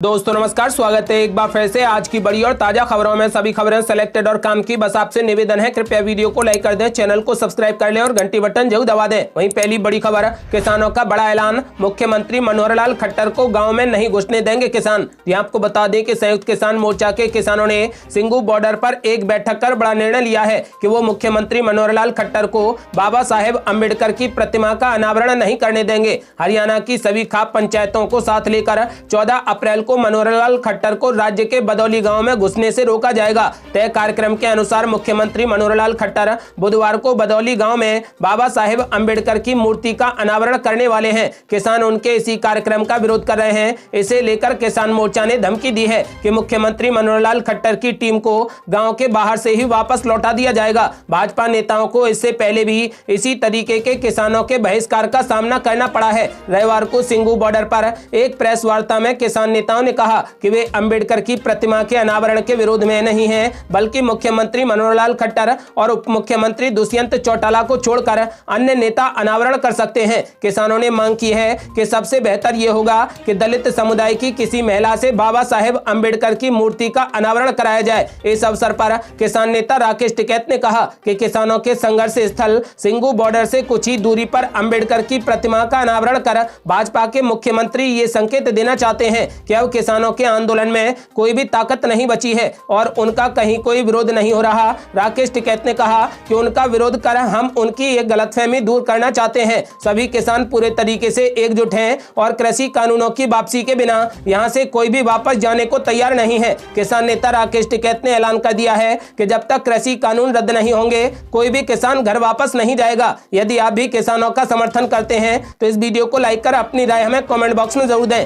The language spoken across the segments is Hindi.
दोस्तों नमस्कार, स्वागत है एक बार फिर से आज की बड़ी और ताजा खबरों में। सभी खबरें सेलेक्टेड और काम की, बस आपसे निवेदन है कृपया वीडियो को लाइक कर दें, चैनल को सब्सक्राइब कर लें और घंटी बटन जरूर दबा दें। वहीं पहली बड़ी खबर, किसानों का बड़ा ऐलान, मुख्यमंत्री मनोहर लाल खट्टर को गांव में नहीं घुसने देंगे किसान। यहाँ आपको बता दें कि संयुक्त किसान मोर्चा के किसानों ने सिंगू बॉर्डर पर एक बैठक कर बड़ा निर्णय लिया है कि वो मुख्यमंत्री मनोहर लाल खट्टर को बाबा साहेब अम्बेडकर की प्रतिमा का अनावरण नहीं करने देंगे। हरियाणा की सभी खाप पंचायतों को साथ लेकर 14 अप्रैल को मनोहर लाल खट्टर को राज्य के बदौली गांव में घुसने से रोका जाएगा। तय कार्यक्रम के अनुसार मुख्यमंत्री मनोहर लाल खट्टर बुधवार को बदौली गांव में बाबा साहेब अम्बेडकर की मूर्ति का अनावरण करने वाले हैं। किसान उनके इसी कार्यक्रम का विरोध कर रहे हैं। इसे लेकर किसान मोर्चा ने धमकी दी है कि मुख्यमंत्री मनोहर लाल खट्टर की टीम को गांव के बाहर से ही वापस लौटा दिया जाएगा। भाजपा नेताओं को इससे पहले भी इसी तरीके के किसानों के बहिष्कार का सामना करना पड़ा है। रविवार को सिंगू बॉर्डर पर एक प्रेस वार्ता में किसान नेताओं ने कहा कि वे अंबेडकर की प्रतिमा के अनावरण के विरोध में नहीं हैं, बल्कि मुख्यमंत्री मनोहर लाल खट्टर और उप मुख्यमंत्री दुष्यंत चौटाला को छोड़कर अन्य नेता अनावरण कर सकते हैं। किसानों ने मांग की है कि सबसे बेहतर यह होगा कि दलित समुदाय की किसी महिला से बाबा साहेब अम्बेडकर की मूर्ति का अनावरण कराया जाए। इस अवसर पर किसान नेता राकेश टिकैत ने कहा कि किसानों के संघर्ष स्थल सिंगू बॉर्डर से कुछ ही दूरी पर अम्बेडकर की प्रतिमा का अनावरण कर भाजपा के मुख्यमंत्री ये संकेत देना चाहते हैं कि अब किसानों के आंदोलन में कोई भी ताकत नहीं बची है और उनका कहीं कोई विरोध नहीं हो रहा। राकेश टिकैत ने कहा कि उनका विरोध कर हम उनकी एक गलतफहमी दूर करना चाहते हैं। सभी किसान पूरे तरीके से एकजुट हैं और कृषि कानूनों की वापसी के बिना यहां से कोई भी वापस जाने को तैयार नहीं है। किसान नेता राकेश टिकैत ने ऐलान कर दिया है कि जब तक कृषि कानून रद्द नहीं होंगे कोई भी किसान घर वापस नहीं जाएगा। यदि आप भी किसानों का समर्थन करते हैं तो इस वीडियो को लाइक कर अपनी राय हमें कमेंट बॉक्स में जरूर दें।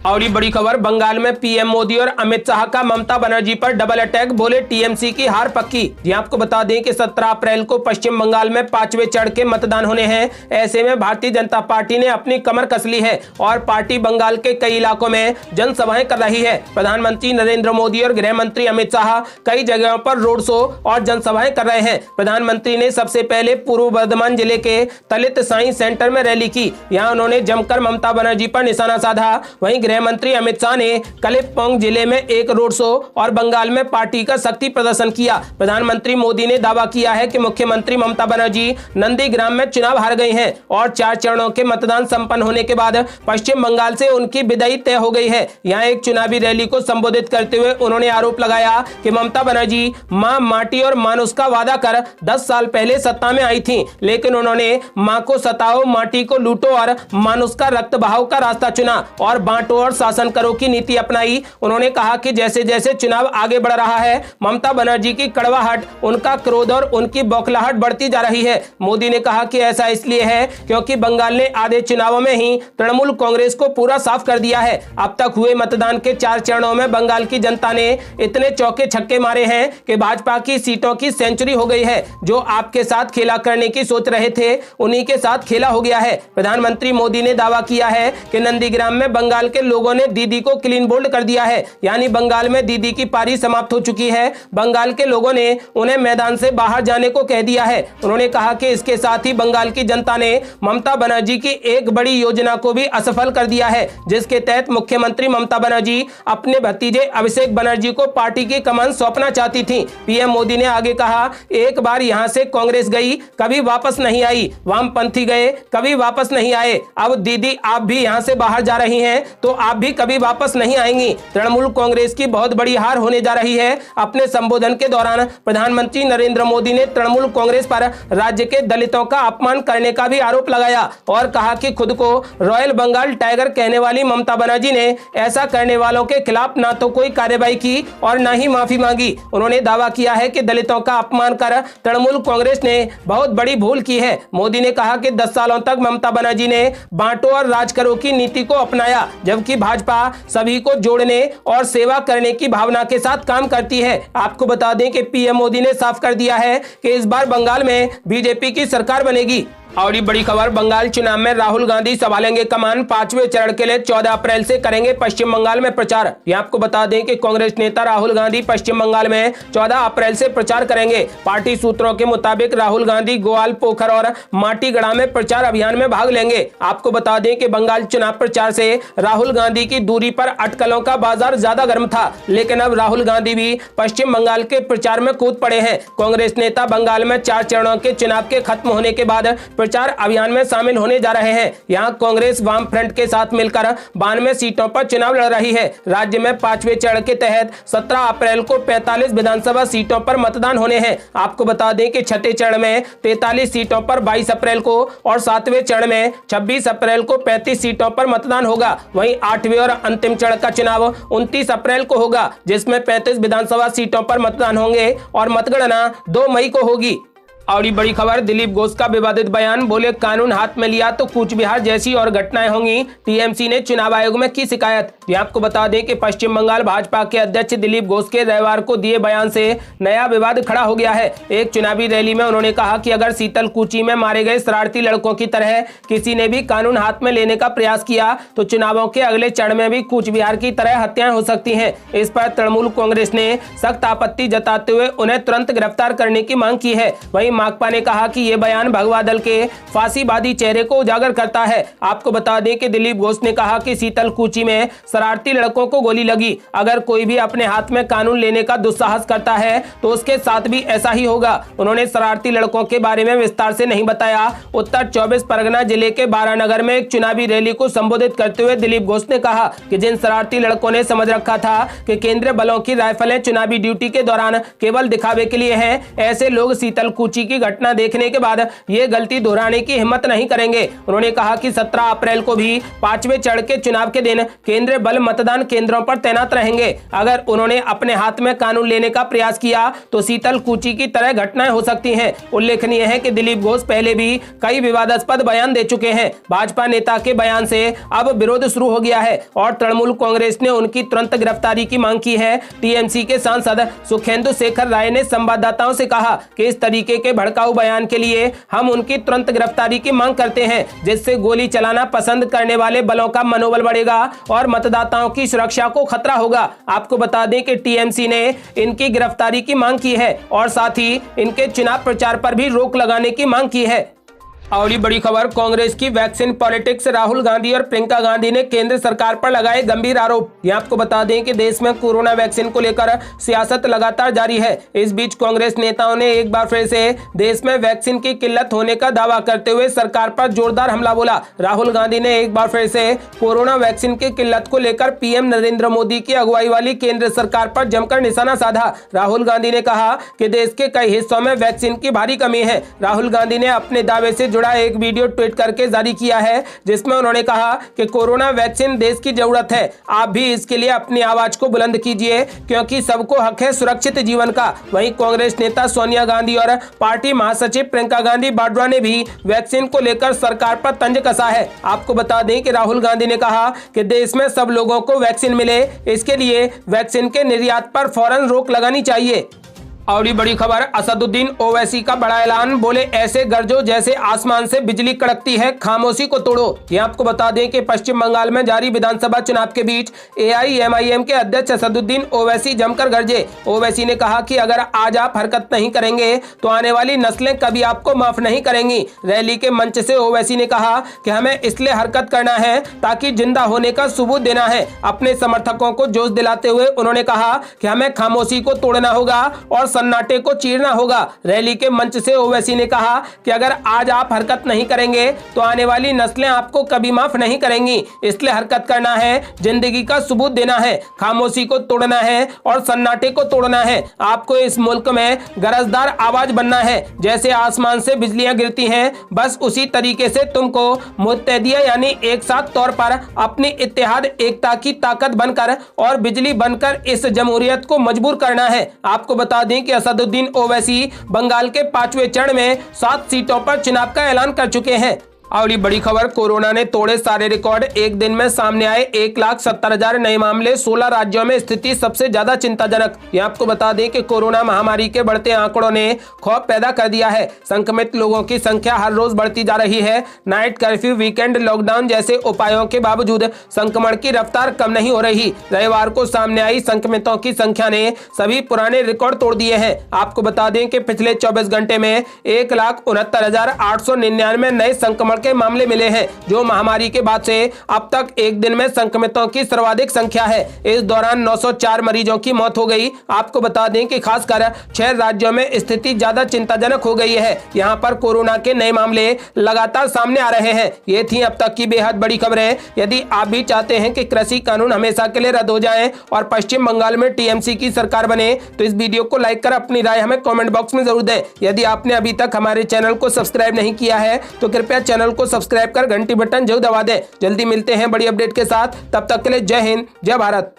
और ये बड़ी खबर, बंगाल में पीएम मोदी और अमित शाह का ममता बनर्जी पर डबल अटैक, बोले टीएमसी की हार पक्की। जी आपको बता दें कि 17 अप्रैल को पश्चिम बंगाल में 5वें चरण के मतदान होने हैं। ऐसे में भारतीय जनता पार्टी ने अपनी कमर कस ली है और पार्टी बंगाल के कई इलाकों में जनसभाएं कर रही है। प्रधानमंत्री नरेंद्र मोदी और गृह मंत्री अमित शाह कई जगहों पर रोड शो और जनसभाएं कर रहे हैं। प्रधानमंत्री ने सबसे पहले पूर्व बर्धमान जिले के तलित साई सेंटर में रैली की। यहाँ उन्होंने जमकर ममता बनर्जी पर निशाना साधा। वहीं गृह मंत्री अमित शाह ने कलिम्पोंग जिले में एक रोड शो और बंगाल में पार्टी का शक्ति प्रदर्शन किया। प्रधानमंत्री मोदी ने दावा किया है कि मुख्यमंत्री ममता बनर्जी नंदीग्राम में चुनाव हार गई हैं और 4 चरणों के मतदान संपन्न होने के बाद पश्चिम बंगाल से उनकी विदाई तय हो गई है। यहाँ एक चुनावी रैली को संबोधित करते हुए उन्होंने आरोप लगाया कि ममता बनर्जी मां, माटी और मानुष का वादा कर 10 साल पहले सत्ता में आई थी, लेकिन उन्होंने मां को सताओ, माटी को लूटो और मानुष का रक्त बहाव का रास्ता चुना और बांटो और शासन करो की नीति अपनाई। उन्होंने कहा कि जैसे जैसे चुनाव आगे बढ़ रहा है ममता बनर्जी की कड़वाहट, उनका क्रोध और उनकी बौखलाहट बढ़ती जा रही है। मोदी ने कहा कि ऐसा इसलिए है क्योंकि बंगाल ने आधे चुनावों में ही तृणमूल कांग्रेस को पूरा साफ कर दिया है। अब तक हुए मतदान के 4 चरणों में बंगाल की जनता ने इतने चौके छक्के मारे हैं कि भाजपा की सीटों की सेंचुरी हो गई है। जो आपके साथ खेला करने की सोच रहे थे उन्हीं के साथ खेला हो गया है। प्रधानमंत्री मोदी ने दावा किया है कि नंदीग्राम में बंगाल के लोगों ने दीदी को क्लीन बोल्ड कर दिया है, यानी बंगाल में दीदी की पारी समाप्त हो चुकी है। बंगाल के लोगों ने उन्हें मैदान से बाहर जाने को कह दिया है। उन्होंने कहा कि इसके साथ ही बंगाल की जनता ने ममता बनर्जी की एक बड़ी योजना को भी असफल कर दिया है, जिसके तहत मुख्यमंत्री ममता बनर्जी अपने भतीजे अभिषेक बनर्जी को पार्टी की कमान सौंपना चाहती थी। पीएम मोदी ने आगे कहा, एक बार यहां से कांग्रेस गई, कभी वापस नहीं आई, वामपंथी गए, कभी वापस नहीं आए। अब दीदी आप भी यहां से बाहर जा रही हैं तो आप भी कभी वापस नहीं आएंगी। तृणमूल कांग्रेस की बहुत बड़ी हार होने जा रही है। अपने संबोधन के दौरान प्रधानमंत्री नरेंद्र मोदी ने तृणमूल कांग्रेस पर राज्य के दलितों का अपमान करने का भी आरोप लगाया और कहा कि खुद को रॉयल बंगाल टाइगर कहने वाली ममता बनर्जी ने ऐसा करने वालों के खिलाफ ना तो कोई कार्रवाई की और ना ही माफी मांगी। उन्होंने दावा किया है कि दलितों का अपमान कर तृणमूल कांग्रेस ने बहुत बड़ी भूल की है। मोदी ने कहा कि 10 सालों तक ममता बनर्जी ने बांटो और राज करो की नीति को अपनाया, जबकि भाजपा सभी को जोड़ने और सेवा करने की भावना के साथ काम करती है। आपको बता दें कि पीएम मोदी ने साफ कर दिया है कि इस बार बंगाल में बीजेपी की सरकार बनेगी। और ये बड़ी खबर, बंगाल चुनाव में राहुल गांधी संभालेंगे कमान, 5वें चरण के लिए 14 अप्रैल से करेंगे पश्चिम बंगाल में प्रचार। ये आपको बता दें कि कांग्रेस नेता राहुल गांधी पश्चिम बंगाल में 14 अप्रैल से प्रचार करेंगे। पार्टी सूत्रों के मुताबिक राहुल गांधी गोवाल, पोखर और माटीगड़ा में प्रचार अभियान में भाग लेंगे। आपको बता दें कि बंगाल चुनाव प्रचार से राहुल राहुल गांधी की दूरी पर अटकलों का बाजार ज्यादा गर्म था, लेकिन अब राहुल गांधी भी पश्चिम बंगाल के प्रचार में कूद पड़े हैं। कांग्रेस नेता बंगाल में 4 चरणों के चुनाव के खत्म होने के बाद प्रचार अभियान में शामिल होने जा रहे हैं। यहां कांग्रेस वाम फ्रंट के साथ मिलकर 92 सीटों पर चुनाव लड़ रही है। राज्य में 5वें चरण के तहत 17 अप्रैल को 45 विधानसभा सीटों पर मतदान होने हैं। आपको बता दें कि छठे चरण में 43 सीटों पर 22 अप्रैल को और 7वें चरण में 26 अप्रैल को 35 सीटों पर मतदान होगा। वहीं 8वें और अंतिम चरण का चुनाव 29 अप्रैल को होगा, जिसमें 35 विधानसभा सीटों पर मतदान होंगे और मतगणना 2 मई को होगी। और बड़ी खबर, दिलीप घोष का विवादित बयान, बोले कानून हाथ में लिया तो कूच बिहार जैसी और घटनाएं होंगी। टीएमसी ने चुनाव आयोग में की शिकायत। ये आपको बता दें कि पश्चिम बंगाल भाजपा के अध्यक्ष दिलीप घोष के रविवार को दिए बयान से नया विवाद खड़ा हो गया है। एक चुनावी रैली में उन्होंने कहा कि अगर शीतलकुची में मारे गए शरारती लड़कों की तरह किसी ने भी कानून हाथ में लेने का प्रयास किया तो चुनावों के अगले चरण में भी कूच बिहार की तरह हत्याएं हो सकती हैं। इस पर तृणमूल कांग्रेस ने सख्त आपत्ति जताते हुए उन्हें तुरंत गिरफ्तार करने की मांग की है। वहीं माकपा ने कहा कि यह बयान भगवा दल के फांसीवादी चेहरे को उजागर करता है। आपको बता दें कि दिलीप घोष ने कहा कि शीतलकुची में शरारती लड़कों को गोली लगी। अगर कोई भी अपने हाथ में कानून लेने का दुस्साहस करता है तो उसके साथ भी ऐसा ही होगा। उन्होंने शरारती लड़कों के बारे में विस्तार से नहीं बताया। उत्तर 24 परगना जिले के बारानगर में एक चुनावी रैली को संबोधित करते हुए दिलीप घोष ने कहा कि जिन शरारती लड़कों ने समझ रखा था कि केंद्रीय बलों की राइफलें चुनावी ड्यूटी के दौरान केवल दिखावे के लिए हैं, ऐसे लोग शीतलकुची की घटना देखने के बाद ये गलती दोहराने की हिम्मत नहीं करेंगे। उन्होंने कहा कि 17 अप्रैल को भी 5वें चरण के चुनाव के दिन केंद्रीय बल मतदान केंद्रों पर तैनात रहेंगे। अगर उन्होंने अपने हाथ में कानून लेने का प्रयास किया तो शीतलकुची की तरह घटनाएं हो सकती हैं। उल्लेखनीय है कि दिलीप घोष पहले भी कई विवादास्पद बयान दे चुके हैं। भाजपा नेता के बयान से अब विरोध शुरू हो गया है और तृणमूल कांग्रेस ने उनकी तुरंत गिरफ्तारी की मांग की है। टीएमसी के सांसद सुखेंदु शेखर राय ने संवाददाताओं से कहा कि इस तरीके के भड़काऊ बयान के लिए हम उनकी तुरंत गिरफ्तारी की मांग करते हैं, जिससे गोली चलाना पसंद करने वाले बलों का मनोबल बढ़ेगा और मतदाताओं की सुरक्षा को खतरा होगा। आपको बता दें कि टीएमसी ने इनकी गिरफ्तारी की मांग की है और साथ ही इनके चुनाव प्रचार पर भी रोक लगाने की मांग की है। और बड़ी खबर, कांग्रेस की वैक्सीन पॉलिटिक्स, राहुल गांधी और प्रियंका गांधी ने केंद्र सरकार पर लगाए गंभीर आरोप। यहां आपको बता दें कि देश में कोरोना वैक्सीन को लेकर सियासत लगातार जारी है। इस बीच कांग्रेस नेताओं ने एक बार फिर से देश में वैक्सीन की किल्लत होने का दावा करते हुए सरकार पर जोरदार हमला बोला। राहुल गांधी ने एक बार फिर से कोरोना वैक्सीन की किल्लत को लेकर पीएम नरेंद्र मोदी की अगुवाई वाली केंद्र सरकार पर जमकर निशाना साधा। राहुल गांधी ने कहा कि देश के कई हिस्सों में वैक्सीन की भारी कमी है। राहुल गांधी ने अपने दावे से एक वीडियो ट्वीट करके जारी किया है, जिसमें उन्होंने कहा कि कोरोना वैक्सीन देश की जरूरत है। आप भी इसके लिए अपनी आवाज को बुलंद कीजिए, क्योंकि सबको हक है सुरक्षित जीवन का। वहीं कांग्रेस नेता सोनिया गांधी और पार्टी महासचिव प्रियंका गांधी वाड्रा ने भी वैक्सीन को लेकर सरकार पर तंज कसा है। आपको बता दें कि राहुल गांधी ने कहा कि देश में सब लोगों को वैक्सीन मिले, इसके लिए वैक्सीन के निर्यात पर फौरन रोक लगानी चाहिए। और ये बड़ी खबर, असदुद्दीन ओवैसी का बड़ा ऐलान, बोले ऐसे गरजो जैसे आसमान से बिजली कड़कती है, खामोशी को तोड़ो। ये आपको बता दें कि पश्चिम बंगाल में जारी विधानसभा चुनाव के बीच एआईएमआईएम के अध्यक्ष असदुद्दीन ओवैसी जमकर गरजे। ओवैसी ने कहा कि अगर आज आप हरकत नहीं करेंगे तो आने वाली नस्लें कभी आपको माफ नहीं करेंगी। रैली के मंच से ओवैसी ने कहा कि हमें इसलिए हरकत करना है ताकि जिंदा होने का सबूत देना है। अपने समर्थकों को जोश दिलाते हुए उन्होंने कहा कि हमें खामोशी को तोड़ना होगा और सन्नाटे को चीरना होगा। रैली के मंच से ओवैसी ने कहा कि अगर आज आप हरकत नहीं करेंगे तो आने वाली नस्लें आपको कभी माफ नहीं करेंगी। इसलिए हरकत करना है, जिंदगी का सबूत देना है, खामोशी को तोड़ना है और सन्नाटे को तोड़ना है। आपको इस मुल्क में गरजदार आवाज बनना है। जैसे आसमान से बिजलियां गिरती हैं, बस उसी तरीके से तुमको मुत्तहिदिया यानी एक साथ तौर पर अपनी इत्तेहाद एकता की ताकत बनकर और बिजली बनकर इस जमहूरियत को मजबूर करना है। आपको बता दें कि असदुद्दीन ओवैसी बंगाल के 5वें चरण में 7 सीटों पर चुनाव का ऐलान कर चुके हैं। और ये बड़ी खबर, कोरोना ने तोड़े सारे रिकॉर्ड, एक दिन में सामने आए 1,70,000 नए मामले, 16 राज्यों में स्थिति सबसे ज्यादा चिंताजनक। ये आपको बता दें कि कोरोना महामारी के बढ़ते आंकड़ों ने खौफ पैदा कर दिया है। संक्रमित लोगों की संख्या हर रोज बढ़ती जा रही है। नाइट कर्फ्यू, वीकेंड लॉकडाउन जैसे उपायों के बावजूद संक्रमण की रफ्तार कम नहीं हो रही। रविवार को सामने आई संक्रमितों की संख्या ने सभी पुराने रिकॉर्ड तोड़ दिए हैं। आपको बता दें कि पिछले 24 घंटे में 1,69,899 नए संक्रमण के मामले मिले हैं, जो महामारी के बाद से अब तक एक दिन में संक्रमितों की सर्वाधिक संख्या है। इस दौरान 904 मरीजों की मौत हो गई। आपको बता दें कि खासकर 6 राज्यों में स्थिति ज्यादा चिंताजनक हो गई है। यहाँ पर कोरोना के नए मामले लगातार सामने आ रहे हैं। ये थी अब तक की बेहद बड़ी खबरें। यदि आप भी चाहते हैं कि कृषि कानून हमेशा के लिए रद्द हो जाएं और पश्चिम बंगाल में टीएमसी की सरकार बने, तो इस वीडियो को लाइक कर अपनी राय हमें कमेंट बॉक्स में जरूर दें। यदि आपने अभी तक हमारे चैनल को सब्सक्राइब नहीं किया है तो कृपया चैनल को सब्सक्राइब कर घंटी बटन जरूर दबा दें। जल्दी मिलते हैं बड़ी अपडेट के साथ, तब तक के लिए जय हिंद, जय भारत।